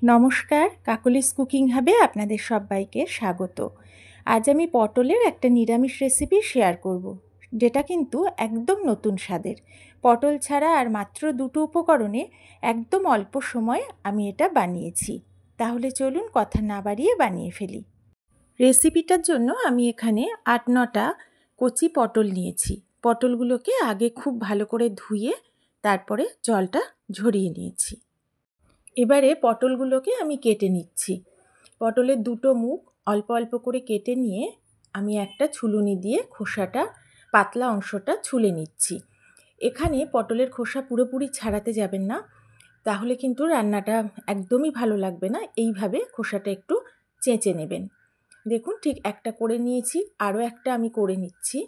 নমস্কার, কাকলিস কুকিং হাবে আপনাদের সবাইকে স্বাগত। আজ আমি পটলের একটা নিরামিষ রেসিপি শেয়ার করব, যেটা কিন্তু একদম নতুন স্বাদের। পটল ছাড়া আর মাত্র দুটো উপকরণে একদম অল্প সময়ে আমি এটা বানিয়েছি। তাহলে চলুন কথা না বাড়িয়ে বানিয়ে ফেলি। রেসিপিটার জন্য আমি এখানে ৮-৯টা কচি পটল নিয়েছি। পটলগুলোকে আগে খুব ভালো করে ধুয়ে তারপরে জলটা ঝরিয়ে নিয়েছি। এবারে পটলগুলোকে আমি কেটে নিচ্ছি। পটলের দুটো মুখ অল্প অল্প করে কেটে নিয়ে আমি একটা ছুলুনি দিয়ে খোসাটা, পাতলা অংশটা ছুলে নিচ্ছি। এখানে পটলের খোসা পুরোপুরি ছাড়াতে যাবেন না, তাহলে কিন্তু রান্নাটা একদমই ভালো লাগবে না। এইভাবে খোসাটা একটু চেঁচে নেবেন। দেখুন, ঠিক একটা করে নিয়েছি, আরও একটা আমি করে নিচ্ছি।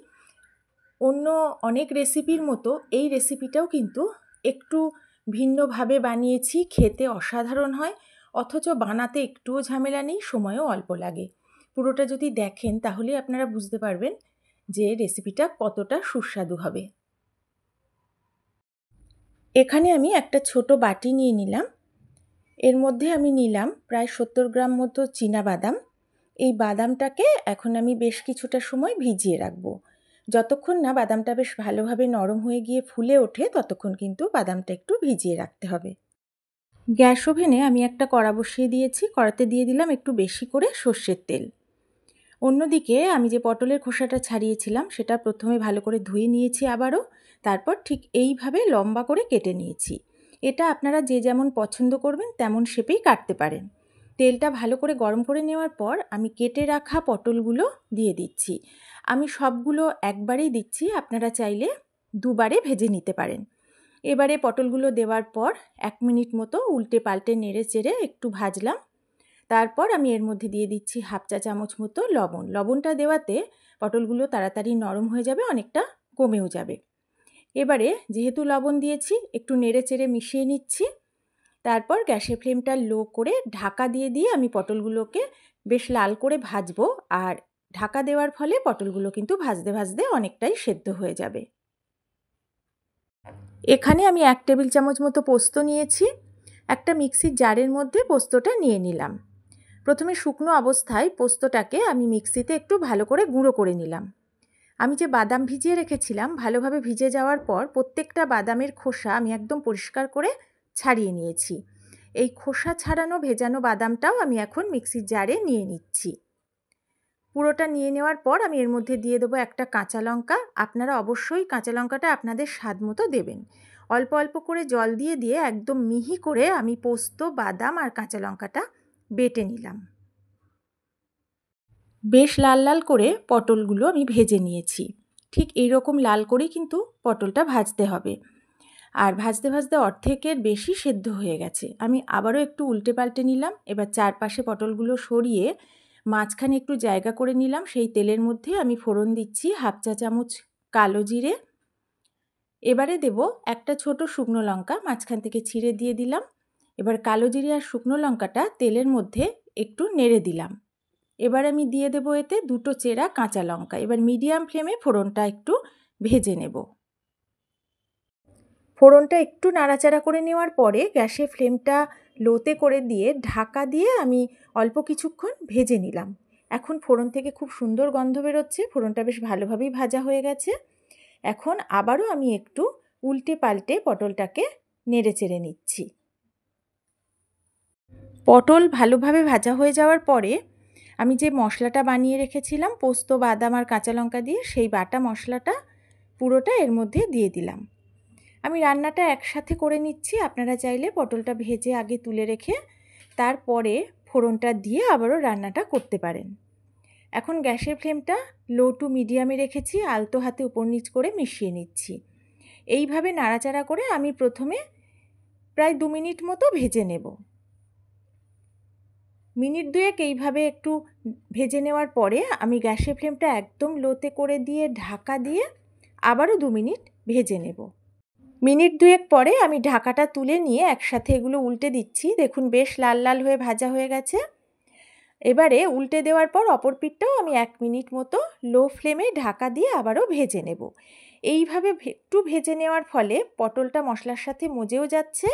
অন্য অনেক রেসিপির মতো এই রেসিপিটাও কিন্তু একটু ভিন্নভাবে বানিয়েছি, খেতে অসাধারণ হয়, অথচ বানাতে একটুও ঝামেলা নেই, সময়ও অল্প লাগে। পুরোটা যদি দেখেন তাহলে আপনারা বুঝতে পারবেন যে রেসিপিটা কতটা সুস্বাদু হবে। এখানে আমি একটা ছোট বাটি নিয়ে নিলাম। এর মধ্যে আমি নিলাম প্রায় 70 গ্রাম মতো চীনাবাদাম। এই বাদামটাকে এখন আমি বেশ কিছুটা সময় ভিজিয়ে রাখবো। যতক্ষণ না বাদামটা বেশ ভালোভাবে নরম হয়ে গিয়ে ফুলে ওঠে, ততক্ষণ কিন্তু বাদামটা একটু ভিজিয়ে রাখতে হবে। গ্যাস ওভেনে আমি একটা কড়া বসিয়ে দিয়েছি। কড়াতে দিয়ে দিলাম একটু বেশি করে সর্ষের তেল। অন্যদিকে আমি যে পটলের খোসাটা ছাড়িয়েছিলাম সেটা প্রথমে ভালো করে ধুয়ে নিয়েছি আবারও, তারপর ঠিক এইভাবে লম্বা করে কেটে নিয়েছি। এটা আপনারা যে যেমন পছন্দ করবেন তেমন শেপেই কাটতে পারেন। তেলটা ভালো করে গরম করে নেওয়ার পর আমি কেটে রাখা পটলগুলো দিয়ে দিচ্ছি। আমি সবগুলো একবারেই দিচ্ছি, আপনারা চাইলে দুবারে ভেজে নিতে পারেন। এবারে পটলগুলো দেওয়ার পর 1 মিনিট মতো উল্টে পাল্টে নেড়ে চেড়ে একটু ভাজলাম। তারপর আমি এর মধ্যে দিয়ে দিচ্ছি 1/2 চা চামচ মতো লবণ। লবণটা দেওয়াতে পটলগুলো তাড়াতাড়ি নরম হয়ে যাবে, অনেকটা কমেও যাবে। এবারে যেহেতু লবণ দিয়েছি, একটু নেড়ে চেড়ে মিশিয়ে নিচ্ছি। তারপর গ্যাসের ফ্লেমটা লো করে ঢাকা দিয়ে দিয়ে আমি পটলগুলোকে বেশ লাল করে ভাজবো। আর ঢাকা দেওয়ার ফলে পটলগুলো কিন্তু ভাজতে ভাজতে অনেকটাই সেদ্ধ হয়ে যাবে। এখানে আমি 1 টেবিল চামচ মতো পোস্ত নিয়েছি। একটা মিক্সির জারের মধ্যে পোস্তটা নিয়ে নিলাম। প্রথমে শুকনো অবস্থায় পোস্তটাকে আমি মিক্সিতে একটু ভালো করে গুঁড়ো করে নিলাম। আমি যে বাদাম ভিজিয়ে রেখেছিলাম, ভালোভাবে ভিজে যাওয়ার পর প্রত্যেকটা বাদামের খোসা আমি একদম পরিষ্কার করে ছাড়িয়ে নিয়েছি। এই খোসা ছাড়ানো ভেজানো বাদামটাও আমি এখন মিক্সির জারে নিয়ে নিচ্ছি। পুরোটা নিয়ে নেওয়ার পর আমি এর মধ্যে দিয়ে দেবো একটা কাঁচা লঙ্কা। আপনারা অবশ্যই কাঁচা লঙ্কাটা আপনাদের স্বাদ মতো দেবেন। অল্প অল্প করে জল দিয়ে দিয়ে একদম মিহি করে আমি পোস্ত, বাদাম আর কাঁচা লঙ্কাটা বেটে নিলাম। বেশ লাল লাল করে পটলগুলো আমি ভেজে নিয়েছি। ঠিক এইরকম লাল করেই কিন্তু পটলটা ভাজতে হবে। আর ভাজতে ভাজতে অর্ধেকের বেশি সেদ্ধ হয়ে গেছে। আমি আবারও একটু উল্টে পাল্টে নিলাম। এবার চারপাশে পটলগুলো সরিয়ে মাঝখানে একটু জায়গা করে নিলাম। সেই তেলের মধ্যে আমি ফোড়ন দিচ্ছি 1/2 চা চামচ কালো জিরে। এবারে দেব একটা ছোট শুকনো লঙ্কা, মাঝখান থেকে ছিঁড়ে দিয়ে দিলাম। এবার কালো জিরে আর শুকনো লঙ্কাটা তেলের মধ্যে একটু নেড়ে দিলাম। এবার আমি দিয়ে দেবো এতে দুটো চেরা কাঁচা লঙ্কা। এবার মিডিয়াম ফ্লেমে ফোড়নটা একটু ভেজে নেব। ফোড়নটা একটু নাড়াচাড়া করে নেওয়ার পরে গ্যাসের ফ্লেমটা লোতে করে দিয়ে ঢাকা দিয়ে আমি অল্প কিছুক্ষণ ভেজে নিলাম। এখন ফোড়ন থেকে খুব সুন্দর গন্ধ বেরোচ্ছে। ফোড়নটা বেশ ভালোভাবেই ভাজা হয়ে গেছে। এখন আবারও আমি একটু উল্টে পাল্টে পটলটাকে নেড়ে চেড়ে নিচ্ছি। পটল ভালোভাবে ভাজা হয়ে যাওয়ার পরে আমি যে মশলাটা বানিয়ে রেখেছিলাম পোস্ত, বাদাম আর কাঁচা লঙ্কা দিয়ে, সেই বাটা মশলাটা পুরোটা এর মধ্যে দিয়ে দিলাম। আমি রান্নাটা একসাথে করে নিচ্ছি। আপনারা চাইলে পটলটা ভেজে আগে তুলে রেখে তারপরে ফোড়নটা দিয়ে আবারও রান্নাটা করতে পারেন। এখন গ্যাসের ফ্লেমটা লো টু মিডিয়ামে রেখেছি, আলতো হাতে উপর নিচ করে মিশিয়ে নিচ্ছি। এইভাবে নাড়াচাড়া করে আমি প্রথমে প্রায় 2 মিনিট মতো ভেজে নেব। মিনিট 2 এইভাবে একটু ভেজে নেওয়ার পরে আমি গ্যাসের ফ্লেমটা একদম লোতে করে দিয়ে ঢাকা দিয়ে আবারও 2 মিনিট ভেজে নেব। মিনিট 2 পরে আমি ঢাকাটা তুলে নিয়ে একসাথে এগুলো উল্টে দিচ্ছি। দেখুন বেশ লাল লাল হয়ে ভাজা হয়ে গেছে। এবারে উল্টে দেওয়ার পর অপর পিঠটাও আমি 1 মিনিট মতো লো ফ্লেমে ঢাকা দিয়ে আবারও ভেজে নেব। এইভাবে একটু ভেজে নেওয়ার ফলে পটলটা মশলার সাথে মজেও যাচ্ছে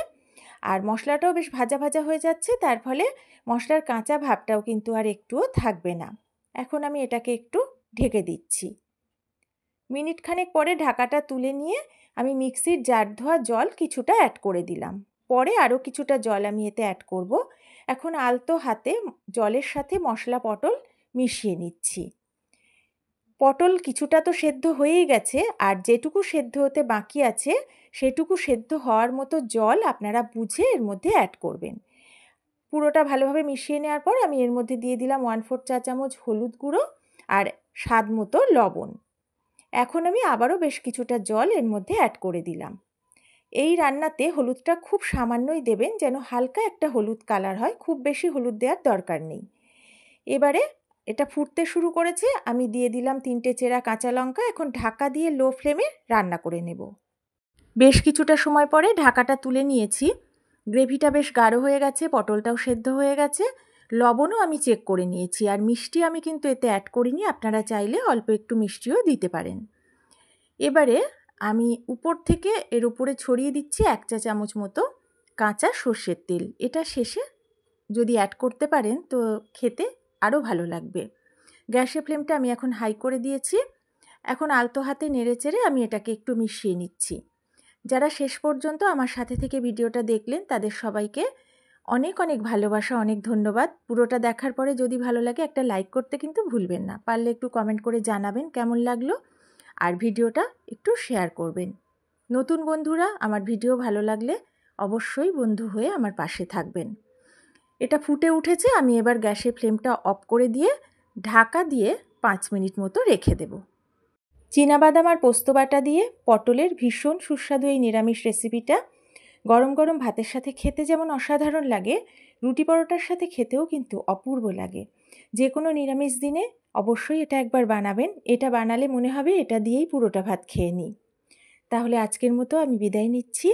আর মশলাটাও বেশ ভাজা ভাজা হয়ে যাচ্ছে, তার ফলে মশলার কাঁচা ভাবটাও কিন্তু আর একটুও থাকবে না। এখন আমি এটাকে একটু ঢেকে দিচ্ছি। মিনিট খানেক পরে ঢাকাটা তুলে নিয়ে আমি মিক্সির জার ধোয়া জল কিছুটা অ্যাড করে দিলাম। পরে আরও কিছুটা জল আমি এতে অ্যাড করব। এখন আলতো হাতে জলের সাথে মশলা পটল মিশিয়ে নিচ্ছি। পটল কিছুটা তো সেদ্ধ হয়েই গেছে, আর যেটুকু সেদ্ধ হতে বাকি আছে সেটুকু সেদ্ধ হওয়ার মতো জল আপনারা বুঝে এর মধ্যে অ্যাড করবেন। পুরোটা ভালোভাবে মিশিয়ে নেওয়ার পর আমি এর মধ্যে দিয়ে দিলাম 1/4 চা চামচ হলুদ গুঁড়ো আর স্বাদ মতো লবণ। এখন আমি আবারও বেশ কিছুটা জল এর মধ্যে অ্যাড করে দিলাম। এই রান্নাতে হলুদটা খুব সামান্যই দেবেন, যেন হালকা একটা হলুদ কালার হয়, খুব বেশি হলুদ দেওয়ার দরকার নেই। এবারে এটা ফুটতে শুরু করেছে, আমি দিয়ে দিলাম 3টে চেরা কাঁচা লঙ্কা। এখন ঢাকা দিয়ে লো ফ্লেমে রান্না করে নেব। বেশ কিছুটা সময় পরে ঢাকাটা তুলে নিয়েছি। গ্রেভিটা বেশ গাঢ় হয়ে গেছে, পটলটাও সেদ্ধ হয়ে গেছে, লবণও আমি চেক করে নিয়েছি, আর মিষ্টি আমি কিন্তু এতে অ্যাড করিনি, আপনারা চাইলে অল্প একটু মিষ্টিও দিতে পারেন। এবারে আমি উপর থেকে এর উপরে ছড়িয়ে দিচ্ছি 1 চা চামচ মতো কাঁচা সর্ষের তেল। এটা শেষে যদি অ্যাড করতে পারেন তো খেতে আরও ভালো লাগবে। গ্যাসের ফ্লেমটা আমি এখন হাই করে দিয়েছি। এখন আলতো হাতে নেড়েচেড়ে আমি এটাকে একটু মিশিয়ে নিচ্ছি। যারা শেষ পর্যন্ত আমার সাথে থেকে ভিডিওটা দেখলেন তাদের সবাইকে অনেক অনেক ভালোবাসা, অনেক ধন্যবাদ। পুরোটা দেখার পরে যদি ভালো লাগে একটা লাইক করতে কিন্তু ভুলবেন না। পারলে একটু কমেন্ট করে জানাবেন কেমন লাগলো, আর ভিডিওটা একটু শেয়ার করবেন। নতুন বন্ধুরা আমার ভিডিও ভালো লাগলে অবশ্যই বন্ধু হয়ে আমার পাশে থাকবেন। এটা ফুটে উঠেছে, আমি এবার গ্যাসের ফ্লেমটা অফ করে দিয়ে ঢাকা দিয়ে 5 মিনিট মতো রেখে দেব। চীনাবাদাম আর পোস্ত বাটা দিয়ে পটলের ভীষণ সুস্বাদু এই নিরামিষ রেসিপিটা গরম গরম ভাতের সাথে খেতে যেমন অসাধারণ লাগে, রুটি পরোটার সাথে খেতেও কিন্তু অপূর্ব লাগে। যে কোনো নিরামিষ দিনে অবশ্যই এটা একবার বানাবেন। এটা বানালে মনে হবে এটা দিয়েই পুরোটা ভাত খেয়ে নিই। তাহলে আজকের মতো আমি বিদায় নিচ্ছি।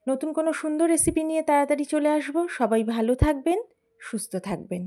নতুন কোনো সুন্দর রেসিপি নিয়ে তাড়াতাড়ি চলে আসব। সবাই ভালো থাকবেন, সুস্থ থাকবেন।